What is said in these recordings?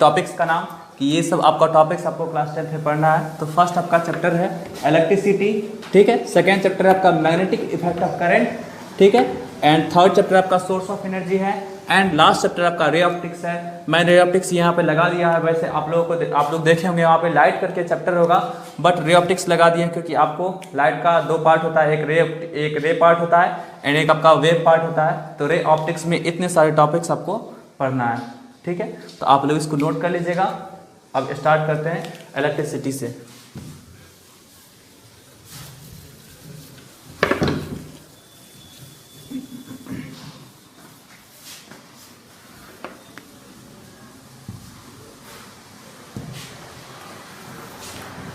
Topics का नाम कि ये सब आपका टॉपिक्स आपको क्लास 10th में पढ़ना है। तो फर्स्ट आपका चैप्टर है इलेक्ट्रिसिटी, ठीक है। सेकेंड चैप्टर है आपका मैग्नेटिक इफेक्ट ऑफ करंट, ठीक है। एंड थर्ड चैप्टर आपका सोर्स ऑफ एनर्जी है। एंड लास्ट चैप्टर आपका रे ऑप्टिक्स है। मैंने रे ऑप्टिक्स यहाँ पे लगा दिया है, वैसे आप लोग देखे होंगे वहाँ पे लाइट करके चैप्टर होगा, बट रे ऑप्टिक्स लगा दिए हैं क्योंकि आपको लाइट का दो पार्ट होता है, एक रे पार्ट होता है एंड एक आपका वेव पार्ट होता है। तो रे ऑप्टिक्स में इतने सारे टॉपिक्स आपको पढ़ना है, ठीक है। तो आप लोग इसको नोट कर लीजिएगा। अब स्टार्ट करते हैं इलेक्ट्रिसिटी से।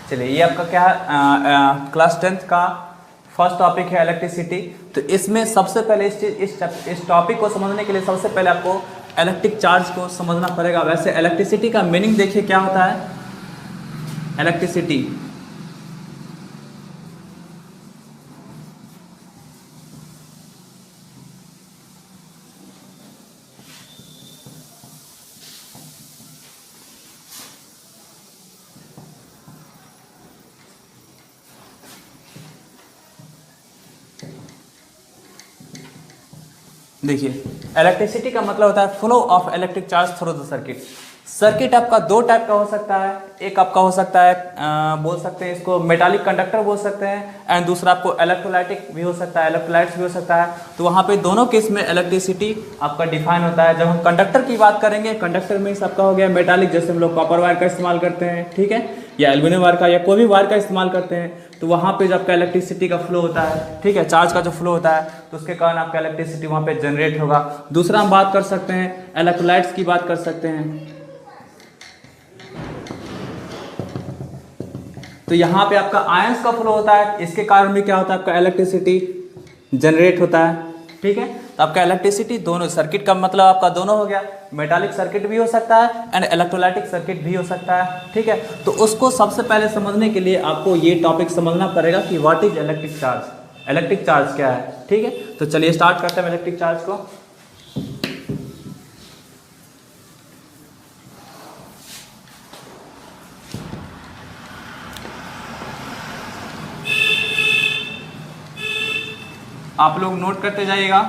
चलिए, ये आपका क्या है, क्लास 10th का फर्स्ट टॉपिक है इलेक्ट्रिसिटी। तो इसमें सबसे पहले इस टॉपिक को समझने के लिए सबसे पहले आपको इलेक्ट्रिक चार्ज को समझना पड़ेगा। वैसे इलेक्ट्रिसिटी का मीनिंग देखिए क्या होता है। इलेक्ट्रिसिटी देखिए, इलेक्ट्रिसिटी का मतलब होता है flow of electric charge through the circuit. Circuit आपका दो टाइप का हो सकता है। एक आपका हो सकता है बोल सकते हैं इसको मेटालिक कंडक्टर बोल सकते हैं, एंड दूसरा आपको इलेक्ट्रोलाइटिक भी हो सकता है, इलेक्ट्रोलाइट्स भी हो सकता है। तो वहाँ पे दोनों केस में इलेक्ट्रिसिटी आपका डिफाइन होता है। जब हम कंडक्टर की बात करेंगे, कंडक्टर में आपका हो गया मेटालिक, जैसे हम लोग कॉपर वायर का इस्तेमाल करते हैं, ठीक है, या एल्यूमिनियम वायर का या कोई भी वायर का इस्तेमाल करते हैं। तो वहाँ पे जब आपका इलेक्ट्रिसिटी का फ्लो होता है, ठीक है, चार्ज का जो फ्लो होता है, तो उसके कारण आपका इलेक्ट्रिसिटी वहाँ पे जनरेट होगा। दूसरा हम बात कर सकते हैं इलेक्ट्रोलाइट्स की बात कर सकते हैं। तो यहाँ पे आपका आयंस का फ्लो होता है, इसके कारण भी क्या होता है, आपका इलेक्ट्रिसिटी जनरेट होता है, ठीक है। तो आपका इलेक्ट्रिसिटी दोनों सर्किट का मतलब आपका दोनों हो गया, मेटालिक सर्किट भी हो सकता है एंड इलेक्ट्रोलाइटिक सर्किट भी हो सकता है, ठीक है। तो उसको सबसे पहले समझने के लिए आपको ये टॉपिक समझना पड़ेगा कि what is electric charge, electric charge क्या है, ठीक है। तो चलिए स्टार्ट करते हैं इलेक्ट्रिक चार्ज को। आप लोग नोट करते जाइएगा।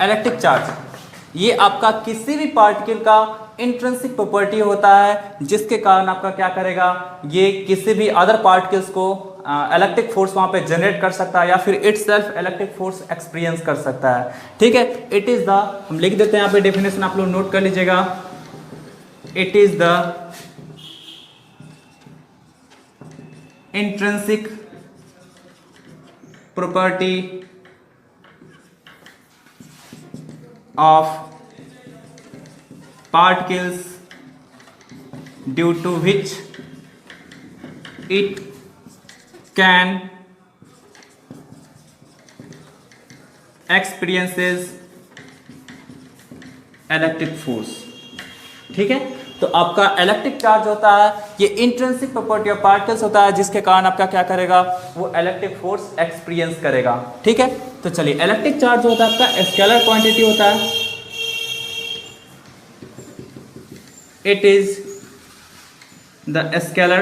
इलेक्ट्रिक चार्ज ये आपका किसी भी पार्टिकल का इंट्रिंसिक प्रॉपर्टी होता है, जिसके कारण आपका क्या करेगा, ये किसी भी अदर पार्टिकल्स को इलेक्ट्रिक फोर्स वहां पे जनरेट कर सकता है या फिर इटसेल्फ इलेक्ट्रिक फोर्स एक्सपीरियंस कर सकता है, ठीक है। इट इज द, हम लिख देते हैं यहाँ पे डेफिनेशन, आप लोग नोट कर लीजिएगा। It is the intrinsic property of particles due to which it can experiences electric force, ठीक है। तो आपका इलेक्ट्रिक चार्ज होता है, ये इंट्रिंसिक प्रॉपर्टी ऑफ पार्टिकल्स होता है, जिसके कारण आपका क्या करेगा, वो इलेक्ट्रिक फोर्स एक्सपीरियंस करेगा, ठीक है। तो चलिए, इलेक्ट्रिक चार्ज होता है आपका स्केलर क्वांटिटी होता है। It is the scalar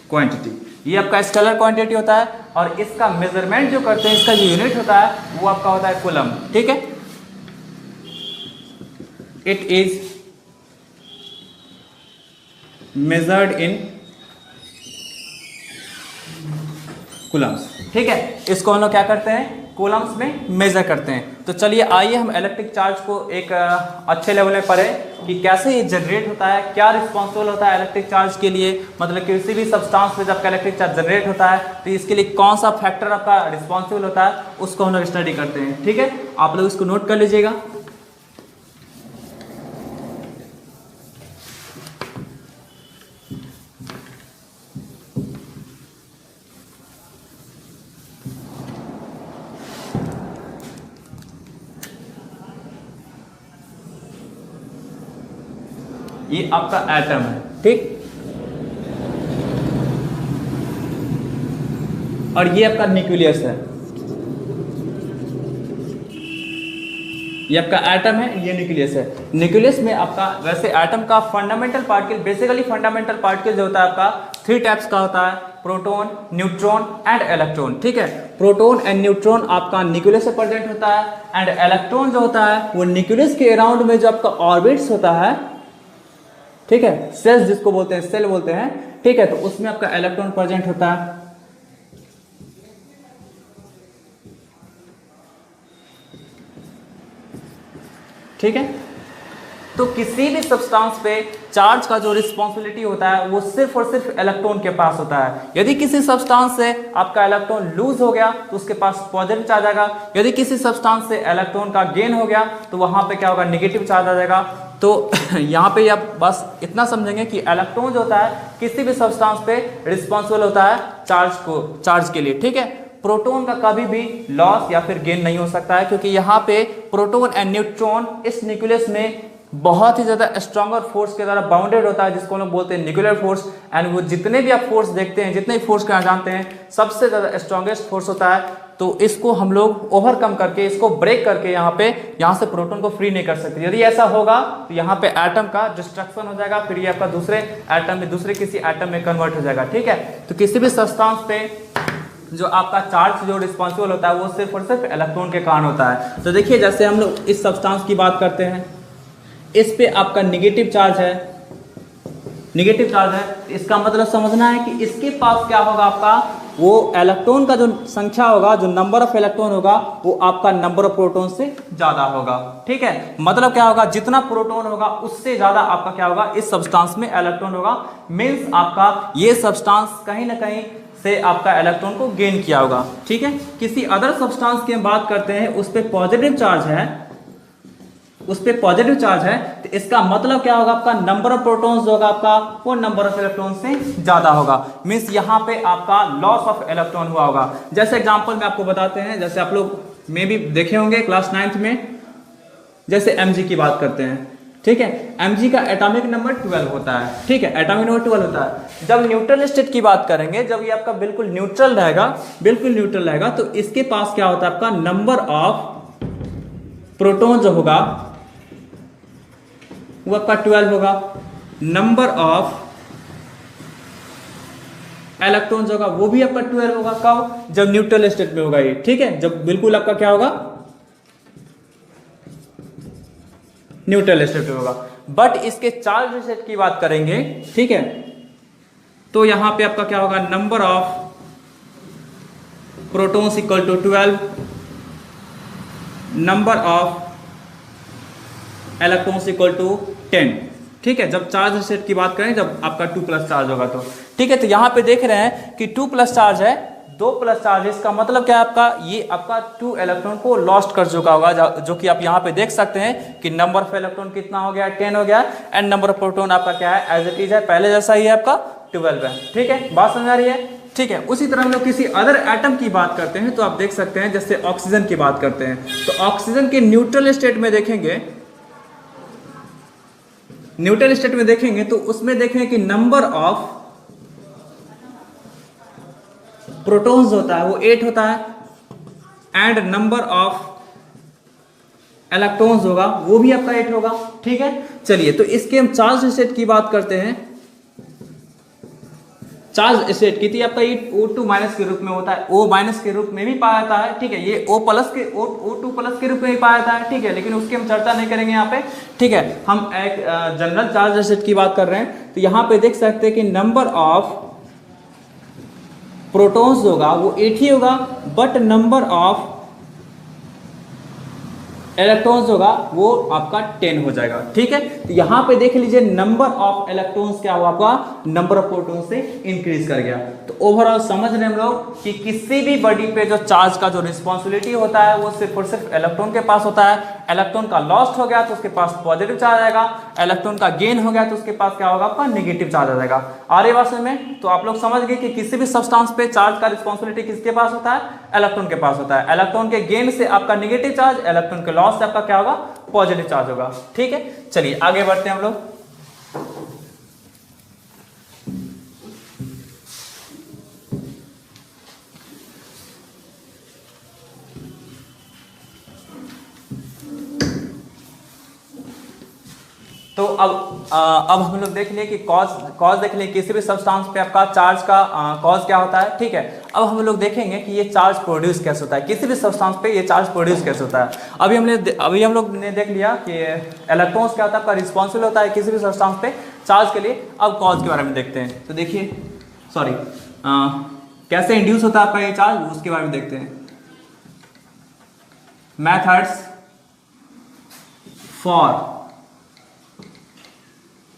quantity, ये आपका स्केलर क्वांटिटी होता है और इसका मेजरमेंट जो करते हैं, इसका जो यूनिट होता है वो आपका होता है कूलम, ठीक है। It is measured in coulombs, ठीक है। इसको हम लोग क्या करते हैं, कूलम्स में मेजर करते हैं। तो चलिए आइए हम इलेक्ट्रिक चार्ज को एक अच्छे लेवल में पढ़ें कि कैसे ये जनरेट होता है, क्या रिस्पॉन्सिबल होता है इलेक्ट्रिक चार्ज के लिए। मतलब किसी भी सब्सटेंस में जब इलेक्ट्रिक चार्ज जनरेट होता है तो इसके लिए कौन सा फैक्टर आपका रिस्पॉन्सिबल होता है, उसको हम लोग स्टडी करते हैं, ठीक है। आप लोग इसको नोट कर लीजिएगा। ये आपका एटम है, ठीक, और ये आपका न्यूक्लियस है। ये आपका एटम है, ये न्यूक्लियस है। न्यूक्लियस में आपका वैसे एटम का fundamental particle, basically fundamental particle जो होता है आपका 3 टाइप्स का होता है, प्रोटॉन, न्यूट्रॉन एंड इलेक्ट्रॉन। ठीक है, प्रोटॉन एंड न्यूट्रॉन आपका न्यूक्लियस से प्रेजेंट होता है, एंड इलेक्ट्रॉन जो होता है वो न्यूक्लियस के अराउंड में जो आपका ऑर्बिट्स होता है, ठीक है, सेल्स जिसको बोलते हैं, सेल बोलते हैं, ठीक है, तो उसमें आपका इलेक्ट्रॉन प्रेजेंट होता है। ठीक है, तो किसी भी सब्सटेंस पे चार्ज का जो रिस्पॉन्सिबिलिटी होता है वो सिर्फ और सिर्फ इलेक्ट्रॉन के पास होता है। यदि किसी सब्सटेंस से आपका इलेक्ट्रॉन लूज हो गया तो उसके पास पॉजिटिव चार्ज आएगा, यदि किसी सब्सटेंस से इलेक्ट्रॉन का गेन हो गया तो वहां पे क्या होगा, नेगेटिव चार्ज आ जाएगा। तो यहाँ पे आप बस इतना समझेंगे कि इलेक्ट्रॉन जो होता है किसी भी सब्सटेंस पे रिस्पॉन्सिबल होता है चार्ज के लिए। ठीक है, प्रोटॉन का कभी भी लॉस या फिर गेन नहीं हो सकता है, क्योंकि यहाँ पे प्रोटॉन एंड न्यूट्रॉन इस न्यूक्लियस में बहुत ही ज्यादा स्ट्रॉन्गर फोर्स के द्वारा बाउंडेड होता है, जिसको हम लोग बोलते हैं न्यूक्लियर फोर्स। एंड वो जितने भी आप फोर्स देखते हैं, जितने फोर्स का जानते हैं, सबसे ज्यादा स्ट्रॉन्गेस्ट फोर्स होता है। तो इसको हम लोग ओवरकम करके, इसको ब्रेक करके यहाँ से प्रोटॉन को फ्री नहीं कर सकते। यदि ऐसा होगा तो यहाँ पे एटम का डिस्ट्रक्शन हो जाएगा, फिर ये आपका दूसरे एटम में, दूसरे किसी एटम में कन्वर्ट हो जाएगा। ठीक है, तो किसी भी सब्सटेंस पे जो आपका चार्ज जो रिस्पॉन्सिबल होता है वो सिर्फ और सिर्फ इलेक्ट्रॉन के कारण होता है। तो देखिए, जैसे हम लोग इस सब्सटेंस की बात करते हैं, इस पे आपका निगेटिव चार्ज है, निगेटिव चार्ज है, इसका मतलब समझना है कि इसके पास क्या होगा, आपका वो इलेक्ट्रॉन का जो संख्या होगा, जो नंबर ऑफ इलेक्ट्रॉन होगा, वो आपका नंबर ऑफ प्रोटॉन से ज्यादा होगा। ठीक है, मतलब क्या होगा, जितना प्रोटॉन होगा उससे ज्यादा आपका क्या होगा, इस सब्सटेंस में इलेक्ट्रॉन होगा। मींस आपका ये सब्सटेंस कहीं ना कहीं से आपका इलेक्ट्रॉन को गेन किया होगा। ठीक है, किसी अदर सब्सटेंस की हम बात करते हैं, उस पर पॉजिटिव चार्ज है, उस पर पॉजिटिव चार्ज है, तो इसका मतलब क्या होगा, आपका नंबर ऑफ प्रोटॉन्स जो होगा आपका वो नंबर ऑफ इलेक्ट्रॉन से ज्यादा होगा। मींस यहाँ पे आपका लॉस ऑफ इलेक्ट्रॉन हुआ होगा। जैसे एग्जांपल में आपको बताते हैं, जैसे आप लोग में भी देखे होंगे क्लास 9th में, जैसे mg की बात करते हैं। ठीक है, mg का एटॉमिक नंबर 12 होता है। ठीक है, एटॉमिक नंबर 12 होता है। जब न्यूट्रल स्टेट की बात करेंगे, जब ये आपका बिल्कुल न्यूट्रल रहेगा, बिल्कुल न्यूट्रल रहेगा, तो इसके पास क्या होता है, आपका नंबर ऑफ प्रोटॉन जो होगा वो आपका 12 होगा। नंबर ऑफ इलेक्ट्रॉन जो होगा वो भी आपका 12 होगा। कब, जब न्यूट्रल स्टेट में होगा ये। ठीक है, जब बिल्कुल आपका क्या होगा, न्यूट्रल स्टेट में होगा। बट इसके चार्ज स्टेट की बात करेंगे, ठीक है, तो यहां पे आपका क्या होगा, number of protons equal to 12, number of electrons equal to 10। ठीक है, जब चार्ज स्टेट की बात करें, जब आपका 2+ चार्ज होगा तो। ठीक है, तो यहां पे देख रहे हैं कि 2+ चार्ज है, 2+ चार्ज है, इसका मतलब क्या है, आपका ये आपका 2 इलेक्ट्रॉन को लॉस्ट कर चुका होगा, जो कि आप यहाँ पे देख सकते हैं कि नंबर ऑफ इलेक्ट्रॉन कितना हो गया, 10 हो गया, एंड नंबर ऑफ प्रोटॉन आपका क्या है, एज इट इज है, पहले जैसा ही है, आपका 12 है। ठीक है, बात समझ आ रही है। ठीक है, उसी तरह हम लोग किसी अदर एटम की बात करते हैं, तो आप देख सकते हैं, जैसे ऑक्सीजन की बात करते हैं, तो ऑक्सीजन के न्यूट्रल स्टेट में देखेंगे, न्यूट्रल स्टेट में देखेंगे तो उसमें देखेंगे कि नंबर ऑफ प्रोटॉन्स होता है वो 8 होता है, एंड नंबर ऑफ इलेक्ट्रॉन्स होगा वो भी आपका 8 होगा। ठीक है, चलिए, तो इसके हम चार्ज स्टेट की बात करते हैं। चार्ज स्टेट कितनी आपका ये O2- के रूप में होता है, O- के रूप में भी पाया जाता है। ठीक है, ये O2+ के रूप में भी पाया जाता है। ठीक है, लेकिन उसकी हम चर्चा नहीं करेंगे यहाँ पे। ठीक है, हम एक जनरल चार्ज स्टेट की बात कर रहे हैं, तो यहाँ पे देख सकते हैं कि नंबर ऑफ प्रोटॉन्स होगा वो 8 ही होगा, बट नंबर ऑफ इलेक्ट्रॉन्स होगा वो आपका 10 हो जाएगा। ठीक है, तो यहां पे देख लीजिए, नंबर ऑफ इलेक्ट्रॉन्स क्या हुआ, आपका नंबर ऑफ प्रोटॉन से इंक्रीज कर गया। तो ओवरऑल समझ रहे हैं हम लोग कि किसी भी बॉडी पे जो चार्ज का जो रिस्पॉन्सिबिलिटी होता है वो सिर्फ और सिर्फ इलेक्ट्रॉन के पास होता है। इलेक्ट्रॉन का लॉस्ट हो गया तो उसके पास पॉजिटिव चार्ज आएगा, इलेक्ट्रॉन का गेन हो गया तो उसके पास क्या होगा, आपका नेगेटिव चार्ज आ जाएगा। आ रही बात में, तो आप लोग समझ गए कि किसी भी सब्सटेंस पे चार्ज का रिस्पॉन्सिबिलिटी किसके पास होता है, इलेक्ट्रॉन के पास होता है। इलेक्ट्रॉन के गेन से आपका नेगेटिव चार्ज, इलेक्ट्रॉन के लॉस से आपका क्या होगा, पॉजिटिव चार्ज होगा। ठीक है, चलिए आगे बढ़ते हैं हम लोग। अब हम लोग देख लिए कि कॉज देख लिए किसी भी सब्सटेंस पे आपका चार्ज का कॉज क्या होता है, ठीक है। अब हम लोग देखेंगे कि ये चार्ज प्रोड्यूस कैसे होता है, किसी भी सब्सटेंस पे ये चार्ज प्रोड्यूस कैसे होता है। अभी हम लोग ने देख लिया कि इलेक्ट्रॉन्स क्या होता है, आपका रिस्पॉन्सिबल होता है किसी भी सब्सटेंस पे चार्ज के लिए। अब कॉज के बारे में देखते हैं। तो देखिए कैसे इंड्यूस होता है आपका ये चार्ज, उसके बारे में देखते हैं। Methods for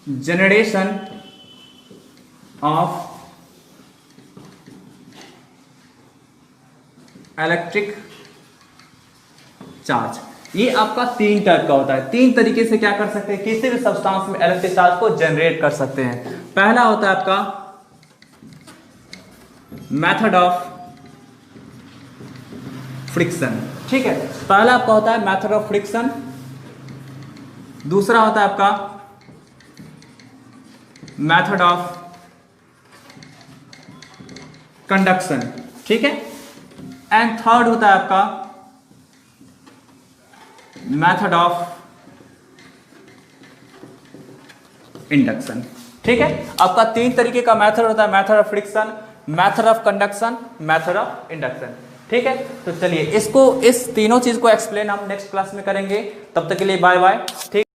generation of electric charge, ये आपका 3 टाइप का होता है। 3 तरीके से क्या कर सकते हैं, किसी भी सब्सटेंस में इलेक्ट्रिक चार्ज को जनरेट कर सकते हैं। पहला होता है आपका मेथड ऑफ फ्रिक्शन, ठीक है। पहला आपका होता है मेथड ऑफ फ्रिक्शन, दूसरा होता है आपका मेथड ऑफ कंडक्शन, ठीक है। एंड थर्ड होता है आपका मेथड ऑफ इंडक्शन, ठीक है। आपका 3 तरीके का मेथड होता है, method of friction, method of conduction, method of induction, ठीक है। तो चलिए इस तीनों चीज को एक्सप्लेन हम नेक्स्ट क्लास में करेंगे। तब तक के लिए बाय बाय, ठीक।